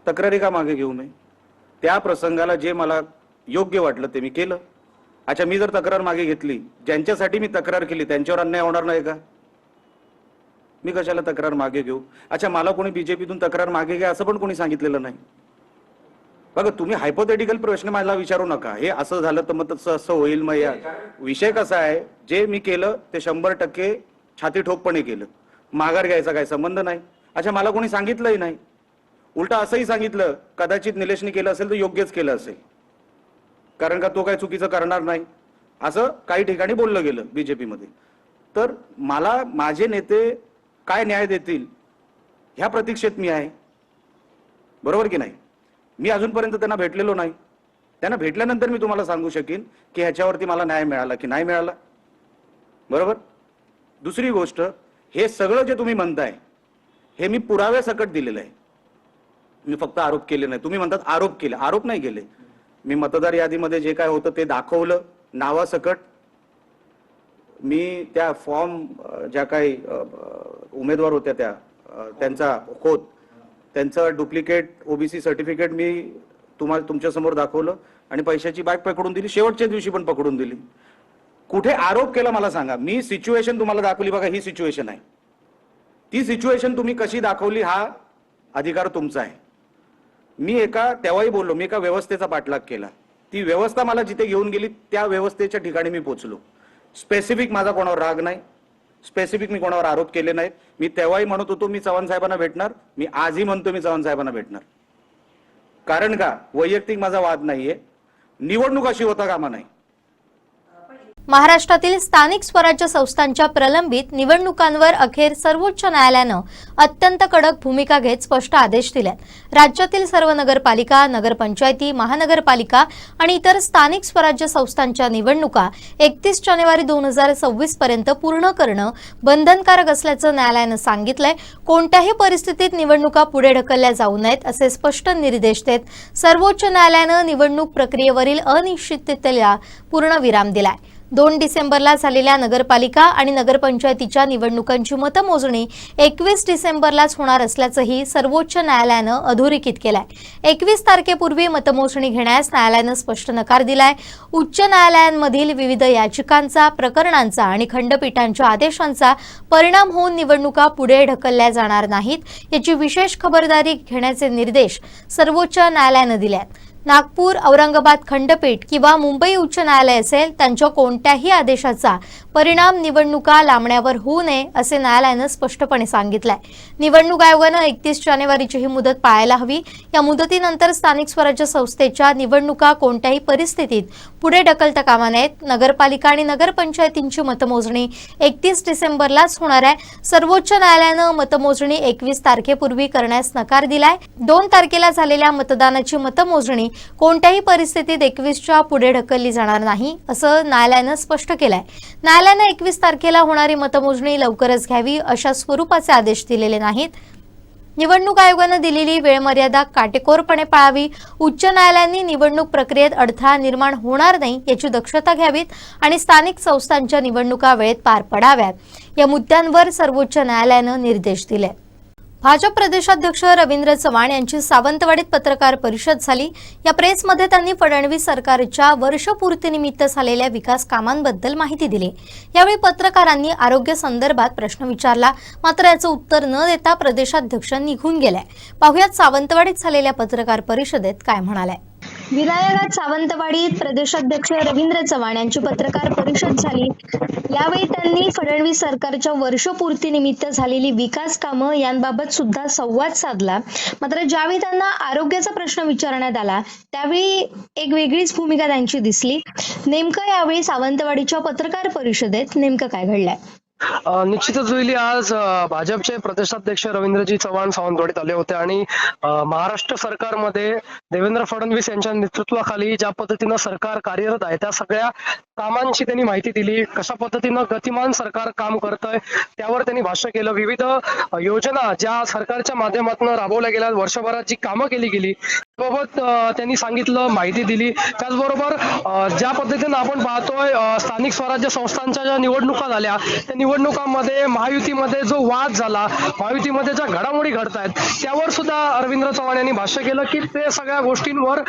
H: तक्रारी का मागे घेऊ नये? त्या प्रसंगाला जे मला योग्य वाटलं ते मी केलं. अच्छा, मी जर तक्रार मागे घेतली, ज्यांच्यासाठी मी तक्रार केली त्यांच्यावर अन्याय होणार नाही का? मी कशाला तक्रार मागे घेऊ? अच्छा, मला कोणी बीजेपीतून तक्रार मागे घ्या असं पण कोणी सांगितलेलं नाही. बघा, तुम्ही हायपोथेटिकल प्रश्न मला विचारू नका. हे असं झालं तर मग तसं असं होईल. मग या विषय कसा आहे, जे मी केलं ते 100% छाती ठोकपणे केलं. माघार घ्यायचा काही संबंध नाही. अच्छा, मला कोणी सांगितलंही नाही. उलटा असंही सांगितलं कदाचित निलेशने केलं असेल तर योग्यच केलं असेल, कारण का तो काही चुकीचं करणार नाही असं काही ठिकाणी बोललं गेलं बीजेपीमध्ये. तर मला माझे नेते काय न्याय देतील ह्या प्रतीक्षेत मी आहे. बरोबर की नाही? मी अजूनपर्यंत त्यांना भेटलेलो नाही. त्यांना भेटल्यानंतर मी तुम्हाला सांगू शकेन की ह्याच्यावरती मला न्याय मिळाला की नाही मिळाला. बरोबर. दुसरी गोष्ट, हे सगळं जे तुम्ही म्हणताय हे मी पुराव्यासकट दिलेलं आहे. मी फक्त आरोप केले नाही. तुम्ही म्हणतात आरोप केले, आरोप नाही केले. मी मतदार यादीमध्ये जे काय होतं ते दाखवलं नावासकट. मी त्या फॉर्म ज्या काही उमेदवार होत्या त्यांचा होत त्यांचं डुप्लिकेट ओबीसी सर्टिफिकेट मी तुमच्या समोर दाखवलं आणि पैशाची बॅग पकडून दिली. शेवटच्या दिवशी पण पकडून दिली. कुठे आरोप केला मला सांगा. मी सिच्युएशन तुम्हाला दाखवली. बघा, ही सिच्युएशन आहे. ती सिच्युएशन तुम्ही कशी दाखवली हा अधिकार तुमचा आहे. मी तेव्हाही बोललो, मी एका व्यवस्थेचा पाठलाग केला. ती व्यवस्था मला जिथे घेऊन गेली त्या व्यवस्थेच्या ठिकाणी मी पोहोचलो. स्पेसिफिक माझा कोणावर राग नाही, स्पेसिफिक मी कोणावर आरोप केले नाहीत. मी तेव्हाही म्हणत होतो मी चव्हाण साहेबांना भेटणार. मी आजही म्हणतो मी चव्हाण साहेबांना भेटणार. कारण का, वैयक्तिक माझा वाद नाहीये. निवडणूक अशी होता कामा नाही.
A: महाराष्ट्रातील स्थानिक स्वराज्य संस्थांच्या प्रलंबित निवडणुकांवर अखेर सर्वोच्च न्यायालयानं अत्यंत कडक भूमिका घेत स्पष्ट आदेश दिलेत. राज्यातील सर्व नगरपालिका, नगरपंचायती, महानगरपालिका आणि इतर स्थानिक स्वराज्य संस्थांच्या निवडणुका 31 जानेवारी 2026 पर्यंत पूर्ण करणं बंधनकारक असल्याचं न्यायालयानं सांगितलंय. कोणत्याही परिस्थितीत निवडणुका पुढे ढकलल्या जाऊ नयेत असे स्पष्ट निर्देश देत सर्वोच्च न्यायालयानं निवडणूक प्रक्रियेवरील अनिश्चिततेला पूर्णविराम दिलाय. 2 डिसेंबरला झालेल्या नगरपालिका आणि नगरपंचायतीच्या निवडणुकांची मतमोजणी 21 डिसेंबरलाच होणार असल्याचंही सर्वोच्च न्यायालयानं अधोरेखित केलंय. 21 तारखेपूर्वी मतमोजणी घेण्यास न्यायालयानं स्पष्ट नकार दिलाय. उच्च न्यायालयांमधील विविध याचिकांचा, प्रकरणांचा आणि खंडपीठांच्या आदेशांचा परिणाम होऊन निवडणुका पुढे ढकलल्या जाणार नाहीत याची विशेष खबरदारी घेण्याचे निर्देश सर्वोच्च न्यायालयानं दिले आहेत. नागपूर, औरंगाबाद खंडपीठ किंवा मुंबई उच्च न्यायालय असेल त्यांच्या कोणत्याही आदेशाचा परिणाम निवडणुका लांबण्यावर होऊ नये असे न्यायालयानं स्पष्टपणे सांगितलंय. निवडणूक आयोगानं 31 जानेवारीची ही मुदत पाळायला हवी. या मुदतीनंतर स्थानिक स्वराज्य संस्थेच्या निवडणुका कोणत्याही परिस्थितीत पुढे ढकलता कामा नयेत. नगरपालिका आणि नगरपंचायतींची मतमोजणी 31 डिसेंबरलाच होणार आहे. सर्वोच्च न्यायालयानं मतमोजणी 21 तारखेपूर्वी करण्यास नकार दिलाय. 2 तारखेला झालेल्या मतदानाची मतमोजणी कोणत्याही परिस्थितीत 21च्या पुढे ढकलली जाणार नाही असं न्यायालयानं स्पष्ट केलंय. न्यायालयानं 21 तारखेला होणारी मतमोजणी लवकरच घ्यावी अशा स्वरूपाचे आदेश दिलेले नाहीत. निवडणूक आयोगानं दिलेली वेळ मर्यादा काटेकोरपणे पाळावी. उच्च न्यायालयांनी निवडणूक प्रक्रियेत अडथळा निर्माण होणार नाही याची दक्षता घ्यावीत आणि स्थानिक संस्थांच्या निवडणुका वेळेत पार पडाव्यात या मुद्द्यांवर सर्वोच्च न्यायालयानं निर्देश दिले. भाजप प्रदेशाध्यक्ष रवींद्र चव्हाण यांची सावंतवाडीत पत्रकार परिषद झाली। या प्रेसमध्ये त्यांनी फडणवीस सरकारच्या वर्षपूर्तीनिमित्त झालेल्या विकास कामांबद्दल माहिती दिली। यावेळी पत्रकारांनी आरोग्य संदर्भात प्रश्न विचारला, मात्र याचं उत्तर न देता प्रदेशाध्यक्ष निघून गेले। पाहुयात सावंतवाडीत झालेल्या पत्रकार परिषदेत काय म्हणाले। विनायकात सावंतवाडीत प्रदेशाध्यक्ष रवींद्र चव्हाण यांची पत्रकार परिषद झाली। यावेळी त्यांनी फडणवीस सरकारच्या वर्षपूर्तीनिमित्त झालेली विकास कामं यांबाबत सुद्धा संवाद साधला। मात्र ज्यावेळी त्यांना आरोग्याचा प्रश्न विचारण्यात आला त्यावेळी एक वेगळीच भूमिका त्यांची दिसली। नेमकं यावेळी सावंतवाडीच्या पत्रकार परिषदेत नेमकं काय घडलंय?
J: निश्चितच होईल। आज भाजपचे प्रदेशाध्यक्ष रवींद्रजी चव्हाण सावंतवाडीत आले होते आणि महाराष्ट्र सरकारमध्ये देवेंद्र फडणवीस यांच्या नेतृत्वाखाली ज्या पद्धतीनं सरकार कार्यरत आहे त्या सगळ्या कामांची त्यांनी माहिती दिली। कशा पद्धतीनं गतिमान सरकार काम करतंय त्यावर त्यांनी भाष्य केलं। विविध योजना ज्या सरकारच्या माध्यमातून राबवल्या गेल्या, वर्षभरात जी कामं केली गेली त्याबाबत त्यांनी सांगितलं, माहिती दिली। त्याचबरोबर ज्या पद्धतीनं आपण पाहतोय स्थानिक स्वराज्य संस्थांच्या ज्या निवडणुका झाल्या त्या निवडणुकांमध्ये महायुतीमध्ये जो वाद झाला, महायुतीमध्ये ज्या घडामोडी घडत आहेत त्यावर सुद्धा रवींद्र चव्हाण यांनी भाष्य केलं की ते सगळ्या गोष्टींवर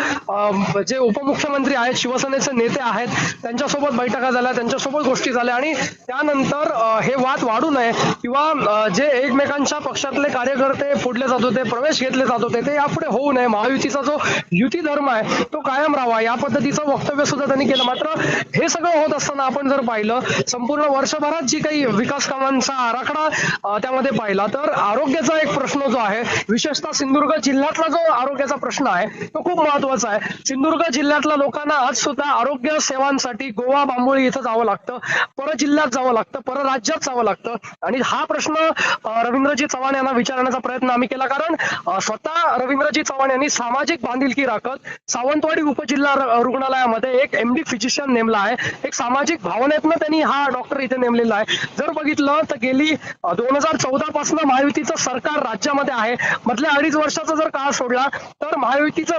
J: जे उपमुख्यमंत्री आहेत, शिवसेनेचे नेते आहेत, त्यांच्यासोबत बैठका झाल्या, त्यांच्यासोबत गोष्टी झाल्या आणि त्यानंतर हे वाद वाढू नये किंवा जे एकमेकांच्या पक्षातले कार्यकर्ते फोडले जात होते, प्रवेश घेतले जात होते, ते यापुढे होऊ नये। महायुतीचा जो युती धर्म आहे तो कायम राहावा या पद्धतीचं वक्तव्य सुद्धा त्यांनी केलं। मात्र हे सगळं होत असताना आपण जर पाहिलं संपूर्ण वर्षभरात जी काही विकास कामांचा आराखडा त्यामध्ये पाहिला तर आरोग्याचा एक प्रश्न जो आहे, विशेषतः सिंधुदुर्ग जिल्ह्यातला जो आरोग्याचा प्रश्न आहे तो खूप महत्वाचा आहे। सिंधुदुर्ग जिल्ह्यातल्या लोकांना आज सुद्धा आरोग्य सेवांसाठी गोवा बांबोळी इथं जावं लागतं, पर जिल्ह्यात जावं लागतं, पर राज्यात जावं लागतं आणि हा प्रश्न रवींद्रजी चव्हाण यांना विचारण्याचा प्रयत्न आम्ही केला। कारण स्वतः रवींद्रजी चव्हाण यांनी सामाजिक बांधिलकी राखत सावंतवाडी उपजिल्हा रुग्णालयामध्ये एक MD फिजिशियन नेमला आहे। एक सामाजिक भावनेतनं त्यांनी हा डॉक्टर इथे नेमलेला आहे। जर बघितलं तर गेली 2014 पासून महायुतीचं सरकार राज्यामध्ये आहे। मधल्या 2.5 वर्षाचा जर काळ सोडला तर महायुतीचं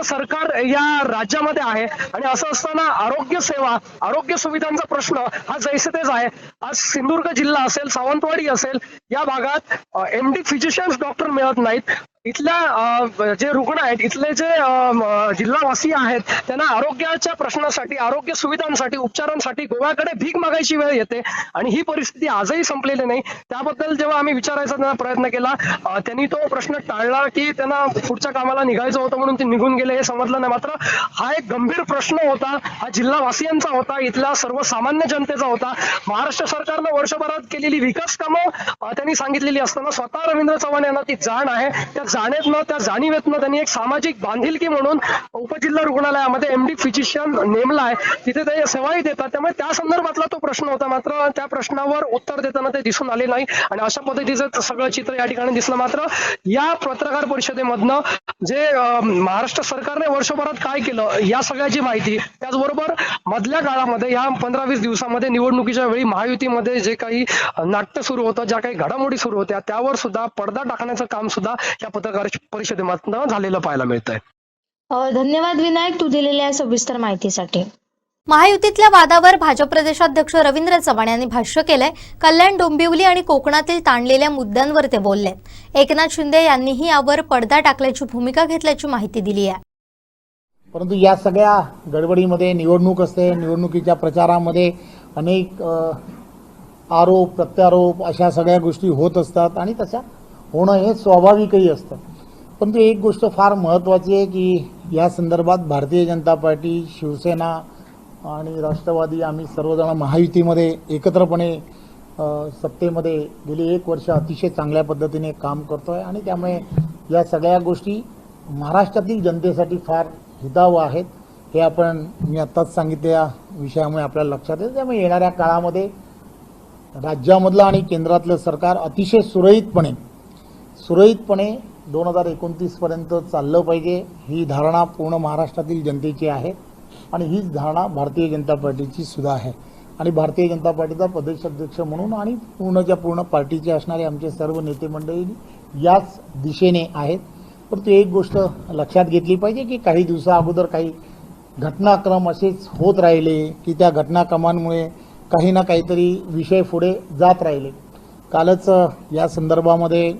J: सरकार या राज्यामध्ये आहे आणि असं असताना आरोग्य सेवा, आरोग्य सुविधांचा प्रश्न हा जैसे तेच आहे। आज सिंधुदुर्ग जिल्हा असेल, सावंतवाडी असेल, या भागात MD फिजिशियन्स डॉक्टर मिळत नाहीत। इथल्या जे रुग्ण आहेत, इथले जे जिल्हावासी आहेत त्यांना आरोग्याच्या प्रश्नासाठी, आरोग्य सुविधांसाठी, उपचारांसाठी गोव्याकडे भीक मागायची वेळ येते आणि ही परिस्थिती आजही संपलेली नाही। त्याबद्दल जेव्हा आम्ही विचारायचा त्यांना प्रयत्न केला त्यांनी तो प्रश्न टाळला की त्यांना पुढच्या कामाला निघायचं होतं म्हणून ते निघून गेले, हे समजलं नाही। मात्र हा एक गंभीर प्रश्न होता, हा जिल्हावासियांचा होता, इथल्या सर्वसामान्य जनतेचा होता। महाराष्ट्र सरकारनं वर्षभरात केलेली विकास कामं त्यांनी सांगितलेली असताना स्वतः रवींद्र चव्हाण यांना ती जाण आहे। त्या जाणीवेतनं, त्या जाणीवेतनं त्यांनी एक सामाजिक बांधिलकी म्हणून उपजिल्हा रुग्णालयामध्ये MD फिजिशियन नेमला आहे, तिथे ते सेवाही देतात। त्यामुळे त्या संदर्भातला तो प्रश्न होता, मात्र त्या प्रश्नावर उत्तर देताना ते दिसून आले नाही आणि अशा पद्धतीचं सगळं चित्र या ठिकाणी दिसलं। मात्र या पत्रकार परिषदेमधनं जे महाराष्ट्र सरकारने वर्षभरात काय केलं या सगळ्याची माहिती, त्याचबरोबर मधल्या काळामध्ये या 15-20 दिवसामध्ये निवडणुकीच्या वेळी महायुतीमध्ये जे काही नाट्य सुरू होतं, ज्या काही घडामोडी सुरू होत्या त्यावर सुद्धा पडदा टाकण्याचं काम सुद्धा या पत्रकार परिषदेमधनं झालेलं पाहायला मिळतंय।
A: धन्यवाद विनायक, तू दिलेल्या सविस्तर माहितीसाठी। महायुतीतल्या वादावर भाजप प्रदेशाध्यक्ष रवींद्र चव्हाण यांनी भाष्य केलंय। कल्याण, डोंबिवली आणि कोकणातील ताणलेल्या मुद्द्यांवर ते बोलले। एकनाथ शिंदे यांनीही यावर पडदा टाकल्याची भूमिका घेतल्याची माहिती दिली आहे।
B: परंतु या सगळ्या गडबडीमध्ये निवडणूक असते, निवडणुकीच्या प्रचारामध्ये अनेक आरोप प्रत्यारोप अशा सगळ्या गोष्टी होत असतात आणि तशा होणं हे स्वाभाविकही असतं। परंतु एक गोष्ट फार महत्त्वाची आहे की या संदर्भात भारतीय जनता पार्टी, शिवसेना आणि राष्ट्रवादी आम्ही सर्वजण महायुतीमध्ये एकत्रपणे सत्तेमध्ये गेली 1 वर्ष अतिशय चांगल्या पद्धतीने काम करतो आहे आणि त्यामुळे या सगळ्या गोष्टी महाराष्ट्रातील जनतेसाठी फार हितावह आहेत। हे मी आत्ताच सांगितलेल्या विषयामुळे आपल्याला लक्षात येतं। त्यामुळे येणाऱ्या काळामध्ये राज्यामधलं आणि केंद्रातलं सरकार अतिशय सुरळीतपणे 2029 पर्यंत चाललं पाहिजे, ही धारणा पूर्ण महाराष्ट्रातील जनतेची आहे आणि हीच धारणा भारतीय जनता पार्टीची सुद्धा आहे आणि भारतीय जनता पार्टीचा प्रदेशाध्यक्ष म्हणून आणि पूर्ण पार्टीचे असणारे आमचे सर्व नेते मंडळी याच दिशेने आहेत। परंतु एक गोष्ट लक्षात घेतली पाहिजे की काही दिवसा अगोदर काही घटनाक्रम असेच होत राहिले की त्या घटनाक्रमांमुळे काही ना काहीतरी विषय पुढे जात राहिले कालच या संदर्भामध्ये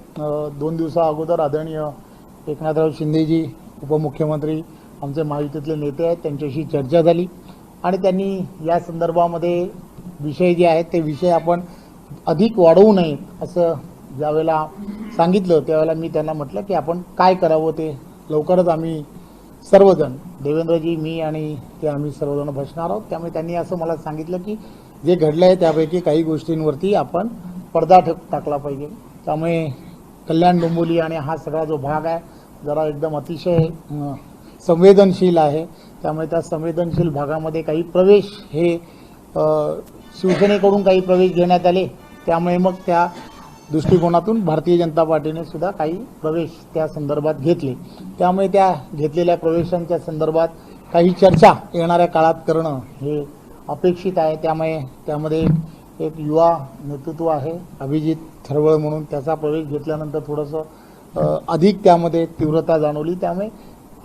B: 2 दिवसा अगोदर आदरणीय एकनाथराव शिंदेजी उपमुख्यमंत्री आमचे महायुतीतले नेते आहेत त्यांच्याशी चर्चा झाली आणि त्यांनी या संदर्भामध्ये विषय जे आहेत ते विषय आपण अधिक वाढवू नये असं ज्यावेळेला सांगितलं त्यावेळेला मी त्यांना म्हटलं की आपण काय करावं ते लवकरच आम्ही सर्वजण देवेंद्रजी मी आणि ते आम्ही सर्वजण बसणार आहोत. त्यामुळे त्यांनी असं मला सांगितलं की जे घडलं आहे त्यापैकी काही गोष्टींवरती आपण पडदा टाकला पाहिजे. त्यामुळे कल्याण डोंबिवली आणि हा सगळा जो भाग आहे जरा एकदम अतिशय संवेदनशील आहे. त्यामुळे त्या संवेदनशील भागामध्ये काही प्रवेश हे शिवसेनेकडून काही प्रवेश घेण्यात आले. त्यामुळे मग त्या दृष्टिकोनातून भारतीय जनता पार्टीने सुद्धा काही प्रवेश त्या संदर्भात घेतले. त्यामुळे त्या घेतलेल्या प्रवेशांच्या संदर्भात काही चर्चा येणाऱ्या काळात करणं हे अपेक्षित आहे. त्यामुळे त्यामध्ये एक युवा नेतृत्व आहे अभिजित थरवळ म्हणून, त्याचा प्रवेश घेतल्यानंतर थोडंसं अधिक त्यामध्ये तीव्रता जाणवली. त्यामुळे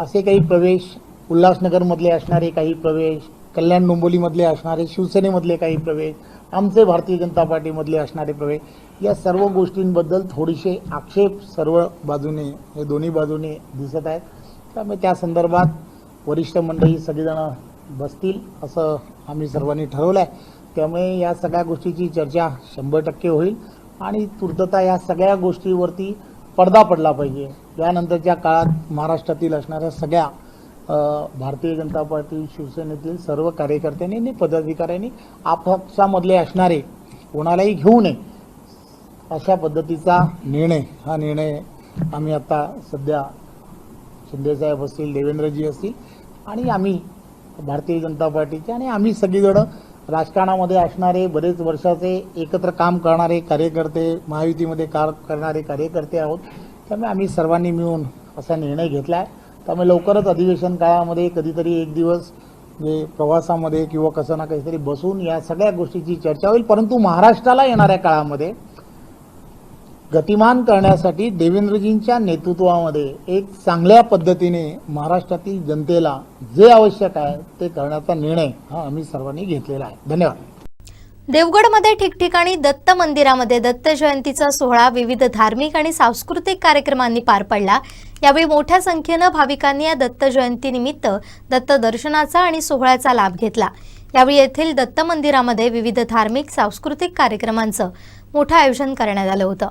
B: असे काही प्रवेश उल्हासनगरमधले असणारे काही प्रवेश, कल्याण डोंबिवलीमधले असणारे शिवसेनेमधले काही प्रवेश, आमचे भारतीय जनता पार्टीमधले असणारे प्रवेश, या सर्व गोष्टींबद्दल थोडेसे आक्षेप सर्व बाजूने हे दोन्ही बाजूने दिसत आहेत. त्यामुळे त्या संदर्भात वरिष्ठ मंडळी सगळेजण बसतील असं आम्ही सर्वांनी ठरवलं आहे. त्यामुळे या सगळ्या गोष्टीची चर्चा 100% होईल आणि तूर्तता या सगळ्या गोष्टीवरती पडदा पडला पाहिजे. यानंतरच्या काळात महाराष्ट्रातील असणाऱ्या सगळ्या भारतीय जनता पार्टी शिवसेनेतील सर्व कार्यकर्त्यांनी आणि पदाधिकाऱ्यांनी आपापसामधले असणारे कोणालाही घेऊ नये अशा पद्धतीचा हा निर्णय आम्ही आता सध्या शिंदेसाहेब असतील, देवेंद्रजी असतील आणि आम्ही भारतीय जनता पार्टीचे आणि आम्ही सगळीजण राजकारणामध्ये असणारे बरेच वर्षाचे एकत्र काम करणारे कार्यकर्ते, महायुतीमध्ये करणारे कार्यकर्ते आहोत. त्यामुळे आम्ही सर्वांनी मिळून असा निर्णय घेतला आहे. त्यामुळे लवकरच अधिवेशन काळामध्ये कधीतरी एक दिवस जे प्रवासामध्ये किंवा कसं ना काहीतरी बसून या सगळ्या गोष्टीची चर्चा होईल. परंतु महाराष्ट्राला येणाऱ्या काळामध्ये गतिमान करण्यासाठी देवेंद्रजींच्या नेतृत्वामध्ये एक चांगल्या पद्धतीने महाराष्ट्रातील जनतेला जे आवश्यक आहे ते करण्याचा निर्णय हा आम्ही सर्वांनी घेतलेला आहे. धन्यवाद.
A: देवगडमध्ये ठिकठिकाणी दत्त मंदिरामध्ये दत्त जयंतीचा सोहळा विविध धार्मिक आणि सांस्कृतिक कार्यक्रमांनी पार पडला. यावेळी मोठ्या संख्येनं भाविकांनी या दत्त जयंतीनिमित्त दत्त दर्शनाचा आणि सोहळ्याचा लाभ घेतला. यावेळी येथील दत्त मंदिरामध्ये विविध धार्मिक सांस्कृतिक कार्यक्रमांचं मोठं आयोजन करण्यात आलं होतं.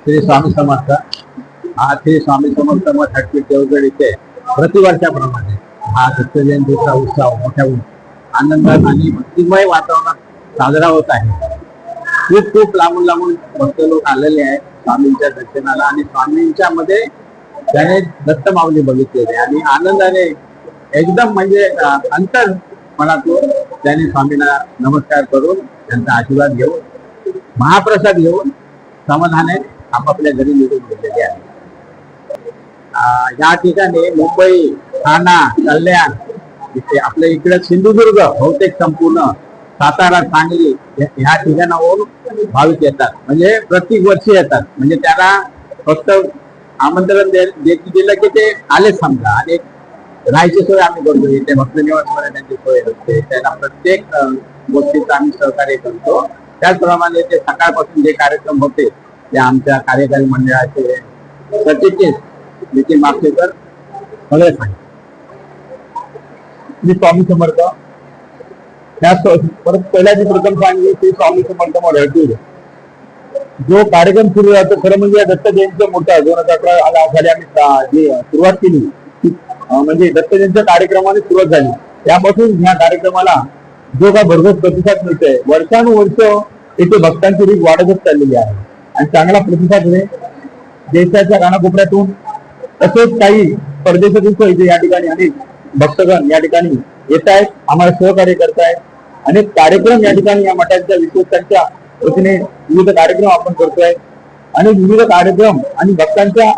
K: श्री स्वामी समर्थ. हा श्री स्वामी समर्थ मठ हटपीठ देवगड इथे प्रतिवर्षाप्रमाणे हा दत्त जयंतीचा उत्सव मोठ्या आनंदात आणि भक्तिमय वातावरणात साजरा होत आहे. खूप खूप लांबून भक्त लोक आलेले आहेत स्वामींच्या दर्शनाला आणि स्वामींच्या मध्ये त्याने दत्त माऊली बघितलेले आणि आनंदाने एकदम म्हणजे अंतर मनातून त्याने स्वामींना नमस्कार करून त्यांचा आशीर्वाद घेऊन महाप्रसाद घेऊन समाधाने आपापल्या घरी निघून गेलेले आहे. या ठिकाणी मुंबई, ठाणा, कल्याण, इथे आपल्या इकडे सिंधुदुर्ग बहुतेक संपूर्ण सातारा, सांगली ह्या ठिकाणावरून भाविक येतात. म्हणजे प्रत्येक वर्षी येतात. म्हणजे त्याला फक्त आमंत्रण दिलं की ते आले समजा आणि राहायची सोय आम्ही करतो. इथे भक्तनिवास त्यांची सोय असते. त्यांना प्रत्येक गोष्टीचं आम्ही सहकार्य करतो. त्याचप्रमाणे ते सकाळपासून जे कार्यक्रम होते ते आमच्या कार्यकारी मंडळाचे सरचिटणीस नितीन मापसेकर सगळे सांगितले. मी स्वामी समर्थ परत पहिल्याची प्रथम सांगितली ती स्वामी समर्थ मराठी जो कार्यक्रम सुरू राहतो खरं म्हणजे या दत्त जयंतीचा मोठा 2018 साली आम्ही जी सुरुवात केली ती, म्हणजे दत्त जयंतीच्या कार्यक्रमाने सुरुवात झाली. त्यापासून ह्या कार्यक्रमाला जो काय भरघोस प्रतिसाद मिळतोय, वर्षानुवर्ष येथे भक्तांची रीत वाढतच चाललेली आहे आणि चांगला प्रतिसाद आहे. देशाच्या कानाकोपऱ्यातून तसेच काही परदेशातून इथे या ठिकाणी अनेक भक्तगण या ठिकाणी येत आहेत, आम्हाला सहकार्य करतायत. अनेक कार्यक्रम या ठिकाणी या मठाच्या विश्वस्तांच्या वतीने विविध कार्यक्रम आपण करतोय आणि विविध कार्यक्रम आणि भक्तांच्या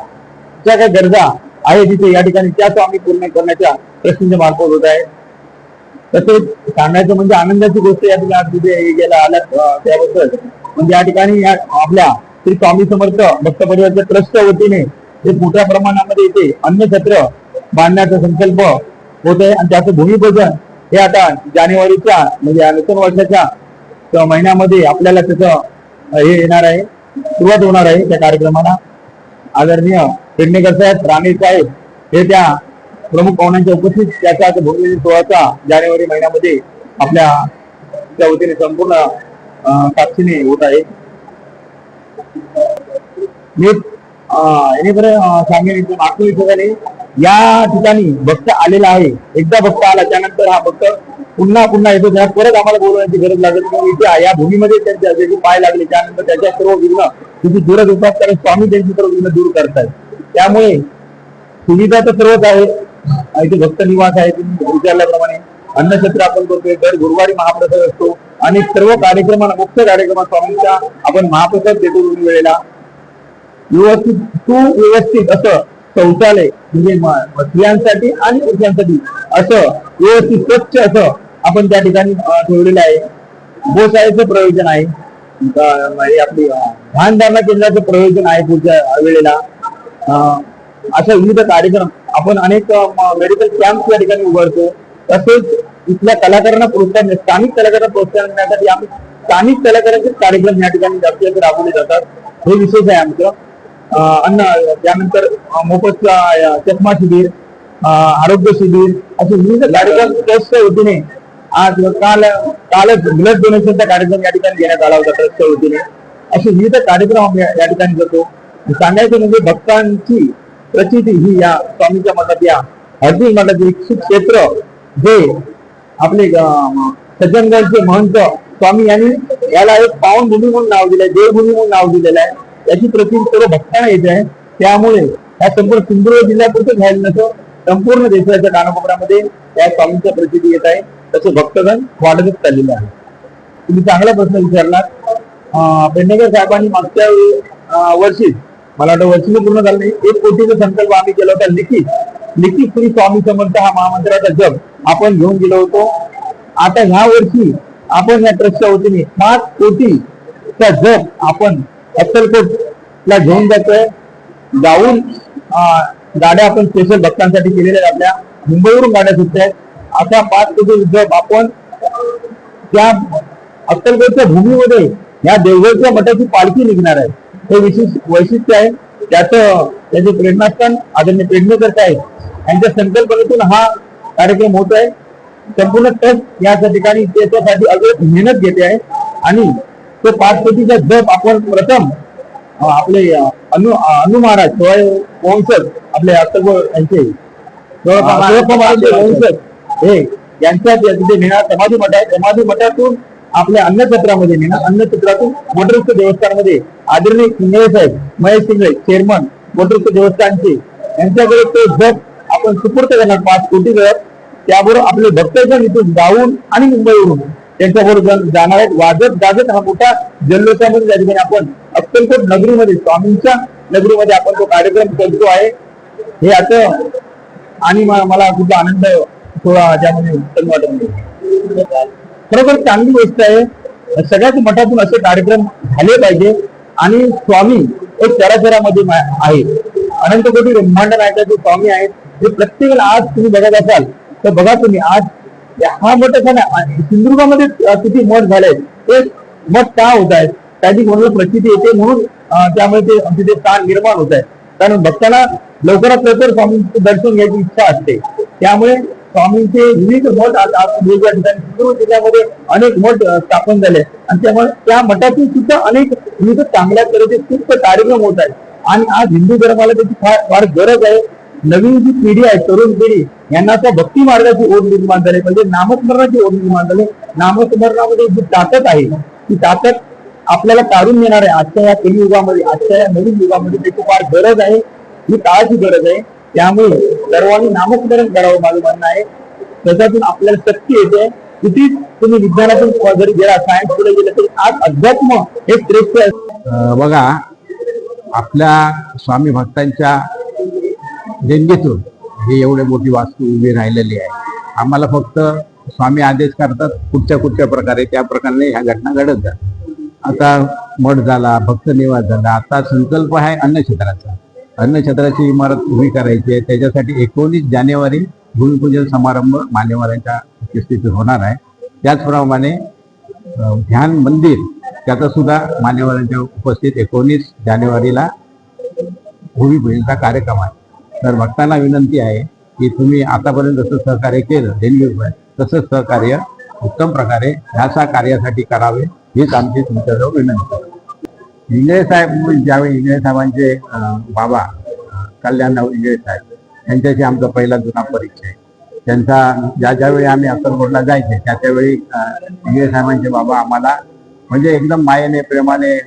K: ज्या काही गरजा आहेत तिथे या ठिकाणी त्याच आम्ही पूर्ण करण्याच्या प्रश्नांच्या मार्फत होत आहे. तसेच सांगायचं म्हणजे आनंदाची गोष्ट या ठिकाणी तिथे गेला आल्या त्याबद्दल म्हणजे या ठिकाणी आपल्या श्री स्वामी समर्थ भक्त परिवारच्या ट्रस्टच्या वतीने हे मोठ्या प्रमाणामध्ये इथे अन्नछत्र बांधण्याचा संकल्प होत आहे आणि त्याचं भूमिपूजन हे आता जानेवारीच्या म्हणजे नूतन वर्षाच्या महिन्यामध्ये आपल्याला त्याचं हे येणार आहे, सुरुवात होणार आहे त्या कार्यक्रमाला. आदरणीय पेडणेकर साहेब, राणे साहेब हे त्या प्रमुख पाहुण्यांच्या उपस्थित त्याचा भूमिपूजन सोहळा जानेवारी महिन्यामध्ये आपल्या त्या वतीने संपूर्ण साक्षीने होत आहे. मी सांगेन मागच्या ठिकाणी या ठिकाणी भक्त आलेला आहे. एकदा भक्त आला त्यानंतर हा भक्त पुन्हा पुन्हा येतो. त्या परत आम्हाला बोलवण्याची गरज लागत नाही. इथे या भूमीमध्ये त्यांच्या जे पाय लागले त्यानंतर त्याच्या सर्व विघ्न तिथे दूरच होतात कारण स्वामी त्यांची सर्व विघ्न दूर करतात. त्यामुळे सुविधा तर सर्वच आहे. इथे भक्त निवास आहे तुम्ही विचारल्याप्रमाणे. अन्नछत्र आपण करतोय, दर गुरुवारी महाप्रसाद असतो आणि सर्व कार्यक्रमांना मुख्य कार्यक्रमात स्वामींचा आपण महाप्रसाद देतो दोन्ही वेळेला. व्यवस्थित सुव्यवस्थित असं शौचालय म्हणजे स्त्रियांसाठी आणि पुरुषांसाठी असं व्यवस्थित स्वच्छ असं आपण त्या ठिकाणी ठेवलेलं आहे. गोशाळेचं प्रयोजन आहे, आपली ध्यानधारणा केंद्राचं प्रयोजन आहे पुढच्या वेळेला. अशा विविध कार्यक्रम आपण अनेक मेडिकल कॅम्प या ठिकाणी उभारतो. तसेच इथल्या कलाकारांना प्रोत्साहन, स्थानिक कलाकारांना प्रोत्साहन देण्यासाठी आम्ही स्थानिक कलाकारांचे कार्यक्रम या ठिकाणी जास्तीत जास्त राबवले जातात. हे विशेष आहे आमचं. त्यानंतर मोफत चष्मा शिबिर, आरोग्य शिबिर असे विविध कार्यक्रम ट्रस्टच्या वतीने आज कालच ब्लड डोनेशनचा कार्यक्रम या ठिकाणी घेण्यात आला होता ट्रस्टच्या वतीने. असे विविध कार्यक्रम आम्ही या ठिकाणी करतो. सांगायचं म्हणजे भक्तांची प्रचिती ही या स्वामीच्या मठात या हळदी मठातील एक क्षेत्र जे आपले सज्जनगडचे महंत स्वामी यांनी याला एक पावनभूमी म्हणून नाव दिलंय, देवभूमी म्हणून नाव दिलेलं आहे. याची प्रचिती सर्व भक्तांना येत आहे. त्यामुळे या संपूर्ण सिंधुदुर्ग जिल्ह्यापुरतं झालं नसं संपूर्ण देशाच्या कानाकोपऱ्यामध्ये या स्वामींच्या प्रचिती येत आहे. तसे भक्तगण वाढतच चाललेले आहे. तुम्ही चांगला प्रश्न विचारलात. पेडणेकर साहेबांनी मागच्या वर्षी मला वाटतं वर्षी पूर्ण झालं नाही 1 कोटीचा संकल्प आम्ही केला होता. लिखित श्री स्वामी समर्थ हा महामंत्राचा जप आपण घेऊन गेलो होतो. आता ह्या वर्षी आपण या ट्रस्टच्या वतीने 5 कोटीचा जप आपण अक्कलकोटला घेऊन जातोय. जाऊन गाड्या आपण स्पेशल भक्तांसाठी केलेल्या आहेत. आपल्या मुंबईवरून गाड्या सुटत आहेत. अशा 5 कोटी जप आपण त्या अक्कलकोटच्या भूमीमध्ये या देवघरच्या मठाची पालखी निघणार आहे. हे विशेष वैशिष्ट्य आहे. त्याचे प्रेरणास्थान आदरणीय पेडणेकर साहेब यांच्या संकल्पनेतून हा कार्यक्रम होत आहे. संपूर्ण ट्रस्ट या ठिकाणी त्याच्यासाठी अगदी मेहनत घेते आहे आणि तो 5 कोटीचा जप आपण प्रथम आपले अनु महाराज वंशज आपले अक्कलकोट यांचे वंशज हे यांच्या तिथे नेणार समाधी मठ आहे. समाधी मठातून आपल्या अन्नछत्रामध्ये नेणार. अन्नछत्रातून मोटरस्थ देवस्थानमध्ये आदरणीय शिंगळे साहेब, महेश शिंगळे चेअरमन मोटरस्थ देवस्थानचे यांच्याकडे तो जप आपण सुपूर्त करणार 5 कोटी जप. त्याबरोबर आपले भक्तजन इथून जाऊन आणि मुंबईवरून त्यांच्याबरोबर जाणार आहेत. वाजत गाजत हा मोठा जल्लोषामध्ये त्या ठिकाणी आपण अक्कलकोट नगरीमध्ये स्वामींच्या नगरीमध्ये आपण तो कार्यक्रम करतो आहे. हे आता आणि मला खूप आनंद थोडा त्यामध्ये उत्तम वाटत नाही. खरोखर चांगली गोष्ट आहे. सगळ्याच मठातून असे कार्यक्रम झाले पाहिजे आणि स्वामी एक चराचरामध्ये आहे. अनंत कोटी ब्रह्मांड नायकाचे स्वामी आहेत. हे प्रत्येकाला आज तुम्ही बघत असाल तर बघा तुम्ही आज हा मठ सिंधुदुर्गामध्ये किती मठ झाले. ते मठ का होत आहेत त्याची कोणाला प्रचिती येते म्हणून त्यामुळे ते तिथे स्थान निर्माण होत आहे. कारण भक्तांना लवकरात लवकर स्वामींचं दर्शन घ्यायची इच्छा असते. त्यामुळे स्वामींचे विविध मठ वेगवेगळ्या ठिकाणी सिंधुदुर्ग जिल्ह्यामध्ये अनेक मठ स्थापन झाले आणि त्यामुळे त्या मठातून सुद्धा अनेक विविध चांगल्या तऱ्हेचे खूप कार्यक्रम होत आहेत आणि आज हिंदू धर्माला त्याची फार गरज आहे. नवीन जी पिढी आहे, तरुण पिढी, यांना त्या भक्ती मार्गाची ओढ निर्माण झाली, म्हणजे नामस्मरणाची ओढ निर्माण झाली. नामस्मरणामध्ये जी ताकद आहे ती ताकद आपल्याला काढून देणार आहे. आजच्या या कलियुगामध्ये, आजच्या या नवीन युगामध्ये त्याची फार गरज आहे, ही काळाची गरज आहे. त्यामुळे सर्वांनी नामस्मरण करावं माझं म्हणणं आहे. त्याच्यातून आपल्याला शक्ती येते. किती तुम्ही विज्ञानातून जरी गेला, सायन्स पुढे गेलं तरी आज अध्यात्म हे श्रेष्ठ आहे.
L: बघा, आपल्या स्वामी भक्तांच्या देणगीतून ही एवढी मोठी वास्तू उभी राहिलेली आहे. आम्हाला फक्त स्वामी आदेश करतात कुठच्या प्रकारे, त्या प्रकारे ह्या घटना घडत जातात. आता मठ झाला, भक्त निवास झाला, आता संकल्प आहे अन्नक्षेत्राचा. अन्नक्षेत्राची इमारत उभी करायची आहे. त्याच्यासाठी 19 जानेवारी भूमिपूजन समारंभ मान्यवरांच्या उपस्थितीत होणार आहे. त्याचप्रमाणे ध्यान मंदिर, त्याचा सुद्धा मान्यवरांच्या उपस्थित 19 जानेवारीला भूमिपूजनचा कार्यक्रम आहे. तर भक्तांना विनंती आहे की तुम्ही आतापर्यंत जसं सहकार्य केलं देणगी, तसंच सहकार्य उत्तम प्रकारे ह्या कार्यासाठी करावे, हीच आमची तुमच्याजवळ विनंती आहे. इंगळे साहेब, ज्यावेळी इंगळे साहेबांचे बाबा कल्याणराव इंगळे साहेब यांच्याशी आमचा पहिला जुना परिचय आहे. त्यांचा ज्यावेळी आम्ही अक्कलकोटला जायचे त्यावेळी इंगळे साहेबांचे बाबा आम्हाला म्हणजे एकदम मायेने प्रेमाने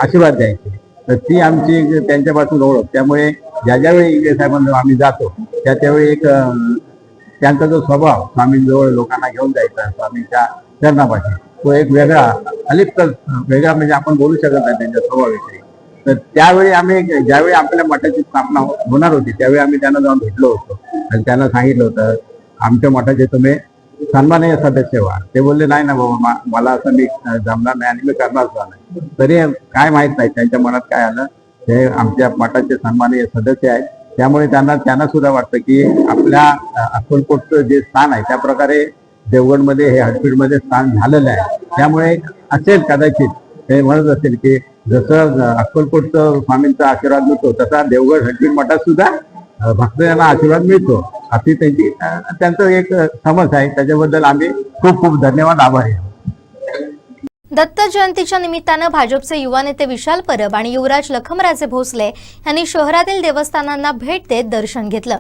L: आशीर्वाद द्यायचे. तर ती आमची त्यांच्यापासून ओळख. त्यामुळे ज्यावेळी इंगळे साहेबांना आम्ही जातो त्यावेळी एक त्यांचा जो स्वभाव स्वामींजवळ लोकांना घेऊन जायचा, स्वामींच्या चरणापाशी, तो एक वेगळा अलिप्त वेगळा, म्हणजे आपण बोलू शकत नाही त्यांच्या स्वभावाविषयी. तर त्यावेळी आम्ही ज्यावेळी आपल्या मठाची स्थापना होणार होती त्यावेळी आम्ही त्यांना जाऊन भेटलो होतो आणि त्यांना सांगितलं होतं आमच्या मठाचे तुम्ही सन्माननीय सदस्य व्हा. ते बोलले नाही ना बाबा, मला असं मी जमणार नाही आणि मी करणार सुद्धा नाही. तरी काय माहित नाही त्यांच्या मनात काय आलं, ते आमच्या मठाचे सन्माननीय सदस्य आहेत. त्यामुळे त्यांना सुद्धा वाटतं की आपल्या अक्कलकोटचं जे स्थान आहे त्या प्रकारे देवगडमध्ये हे हडपीडमध्ये स्थान झालेलं आहे. त्यामुळे असेल कदाचित ते म्हणत असेल की जसं अक्कलकोटचं स्वामींचा आशीर्वाद मिळतो तसा देवगड हडपीड मठात सुद्धा भक्तांना आशीर्वाद मिळतो, अशी त्यांचं एक समज आहे. त्याच्याबद्दल आम्ही खूप खूप धन्यवाद, आभारी आहोत.
A: दत्त जयंतीच्या निमित्तानं भाजपचे युवा नेते विशाल परब आणि युवराज लखमराजे भोसले यांनी शहरातील देवस्थानांना भेट देत दर्शन घेतलं.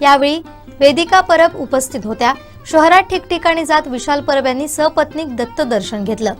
A: यावेळी वेदिका परब उपस्थित होत्या. शहरात ठिकठिकाणी जात विशाल परब यांनी सपत्नीक दत्त दर्शन घेतलं.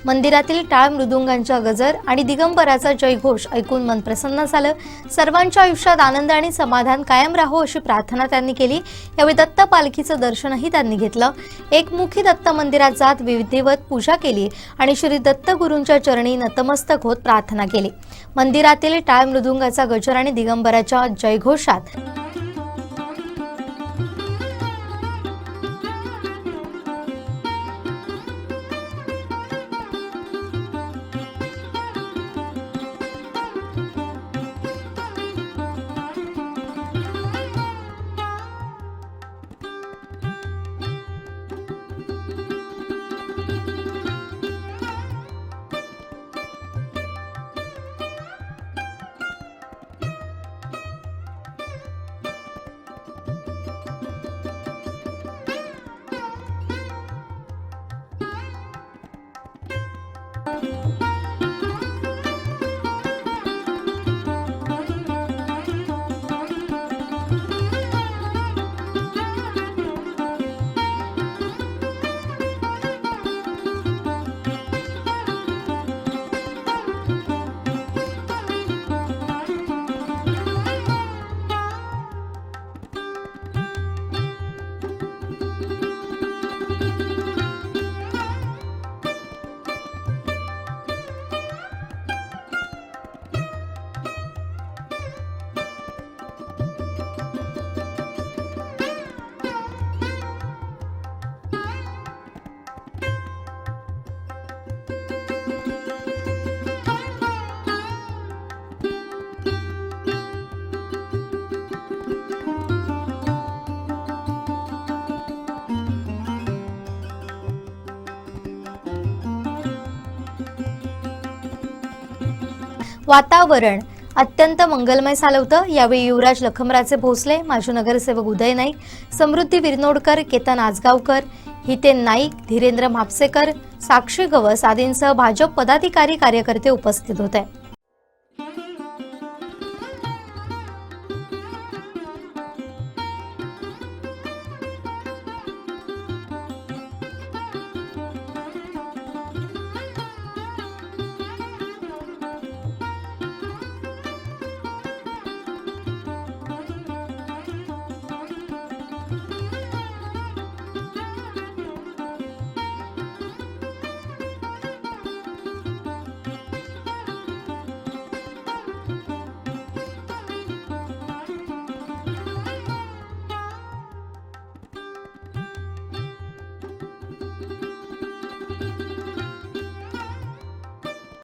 A: मंदिरातील टाळ मृदुंगांचा गजर आणि दिगंबराचा जयघोष ऐकून मन प्रसन्न झालं. सर्वांच्या आयुष्यात आनंद आणि समाधान कायम राहो अशी प्रार्थना त्यांनी केली. यावेळी दत्त पालखीचं दर्शनही त्यांनी घेतलं. एकमुखी दत्त मंदिरात जात विधिवत पूजा केली आणि श्री दत्त गुरूंच्या चरणी नतमस्तक होत प्रार्थना केली. मंदिरातील टाळ मृदुंगाचा गजर आणि दिगंबराच्या जयघोषात वातावरण अत्यंत मंगलमय झालं होतं। यावेळी युवराज लखमराजे भोसले, माजी नगरसेवक उदय नाईक, समृद्धी विरनोडकर, केतन आजगावकर, हितेन नाईक, धीरेंद्र म्हापसेकर, साक्षी गवस आदींसह भाजप पदाधिकारी कार्यकर्ते उपस्थित होते।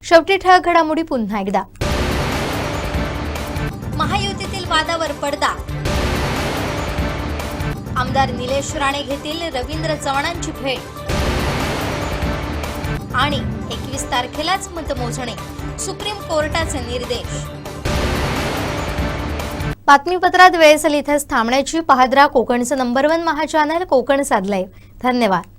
A: शेवटी ठळक घडामोडी पुन्हा एकदा। महायुतीतील वादावर पडदा, आमदार निलेश राणे घेतील रवींद्र चव्हाणांची भेट आणि 21 तारखेलाच मतमोजणी, सुप्रीम कोर्टाचे निर्देश। बातमीपत्रात वेळ झाली इथेच थांबण्याची। पाहत रहा कोकणचं नंबर 1 महा चॅनल कोकण साध लाईव्ह। धन्यवाद।